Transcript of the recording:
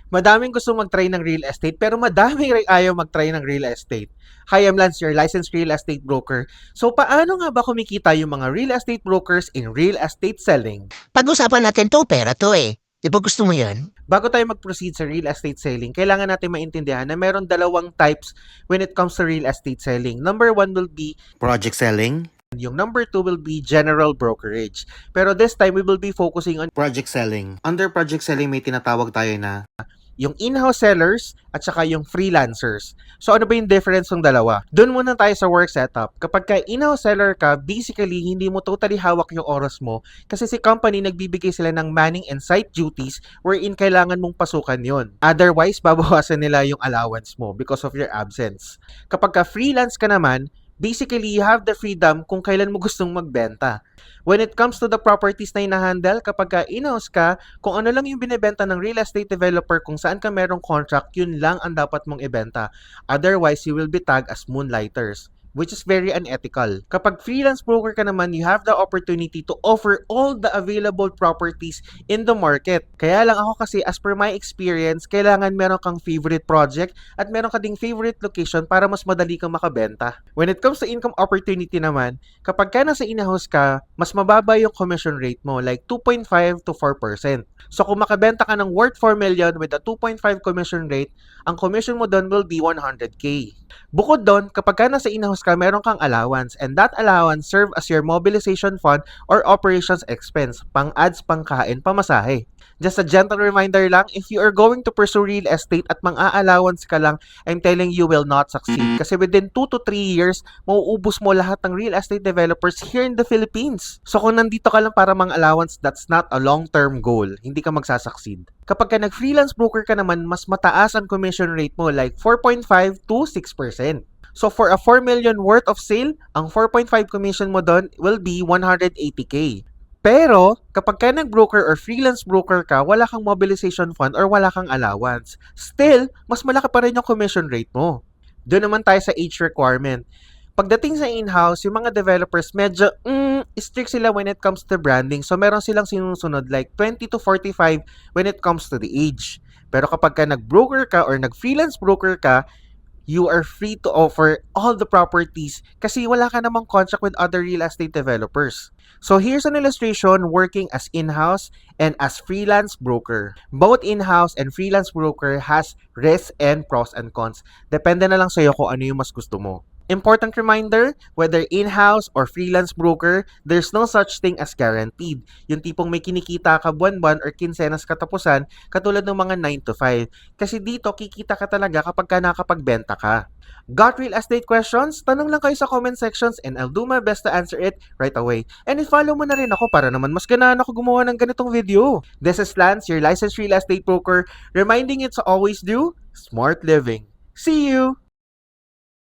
Madaming gusto mag-try ng real estate pero madaming rin ayaw mag-try ng real estate. Hi, I'm Lance, your licensed real estate broker. So paano nga ba kumikita yung mga real estate brokers in real estate selling? Pag-usapan natin 'to, pera 'to, eh. 'Di ba gusto mo 'yan? Bago tayo mag-proceed sa real estate selling, kailangan natin maintindihan na meron dalawang types when it comes to real estate selling. Number one will be Project selling, yung number two will be general brokerage. Pero this time, we will be focusing on project selling. Under project selling may tinatawag tayo na yung in-house sellers at saka yung freelancers. So ano ba yung difference ng dalawa? Doon muna tayo sa work setup. Kapag ka in-house seller ka, basically hindi mo totally hawak yung oras mo kasi si company nagbibigay sila ng manning and site duties wherein kailangan mong pasukan yon. Otherwise, babawasan nila yung allowance mo because of your absence. Kapag ka freelance ka naman, basically you have the freedom kung kailan mo gustong magbenta. When it comes to the properties na hinahandle, kapag ka in-house ka, kung ano lang yung binibenta ng real estate developer, kung saan ka merong contract, yun lang ang dapat mong ibenta. Otherwise, you will be tagged as moonlighters, which is very unethical. Kapag freelance broker ka naman, you have the opportunity to offer all the available properties in the market. Kaya lang ako kasi, as per my experience, kailangan meron kang favorite project at meron ka ding favorite location para mas madali kang makabenta. When it comes to income opportunity naman, kapag ka nasa in-house ka, mas mababa yung commission rate mo, like 2.5 to 4%. So kung makabenta ka ng worth 4 million with a 2.5 commission rate, ang commission mo doon will be 100k. Bukod doon, kapag ka nasa in-house ka, meron kang allowance and that allowance serve as your mobilization fund or operations expense, pang ads, pangkain, pamasahe. Just a gentle reminder lang, if you are going to pursue real estate at mang-a-allowance ka lang, I'm telling you will not succeed. Kasi within 2 to 3 years, mauubos mo lahat ng real estate developers here in the Philippines. So kung nandito ka lang para mang-allowance, that's not a long-term goal. Hindi ka magsasucceed. Kapag ka nag-freelance broker ka naman, mas mataas ang commission rate mo, like 4.5 to 6%. So for a 4 million worth of sale, ang 4.5 commission mo doon will be 180k. Pero, kapag ka nag-broker or freelance broker ka, wala kang mobilization fund or wala kang allowance. Still, mas malaki pa rin yung commission rate mo. Doon naman tayo sa age requirement. Pagdating sa in-house, yung mga developers medyo strict sila when it comes to branding. So meron silang sinusunod like 20 to 45 when it comes to the age. Pero kapag ka nag-broker ka or nag-freelance broker ka, you are free to offer all the properties kasi wala ka namang contract with other real estate developers. So here's an illustration working as in-house and as freelance broker. Both in-house and freelance broker has risks and pros and cons. Depende na lang sa'yo kung ano yung mas gusto mo. Important reminder, whether in-house or freelance broker, there's no such thing as guaranteed. Yung tipong may kinikita ka buwan-buwan or kinsenas katapusan, katulad ng mga 9 to 5. Kasi dito, kikita ka talaga kapag ka nakapagbenta ka. Got real estate questions? Tanong lang kayo sa comment sections and I'll do my best to answer it right away. And i-follow mo na rin ako para naman mas ganahan ako gumawa ng ganitong video. This is Lance, your licensed real estate broker, reminding you to always do smart living. See you!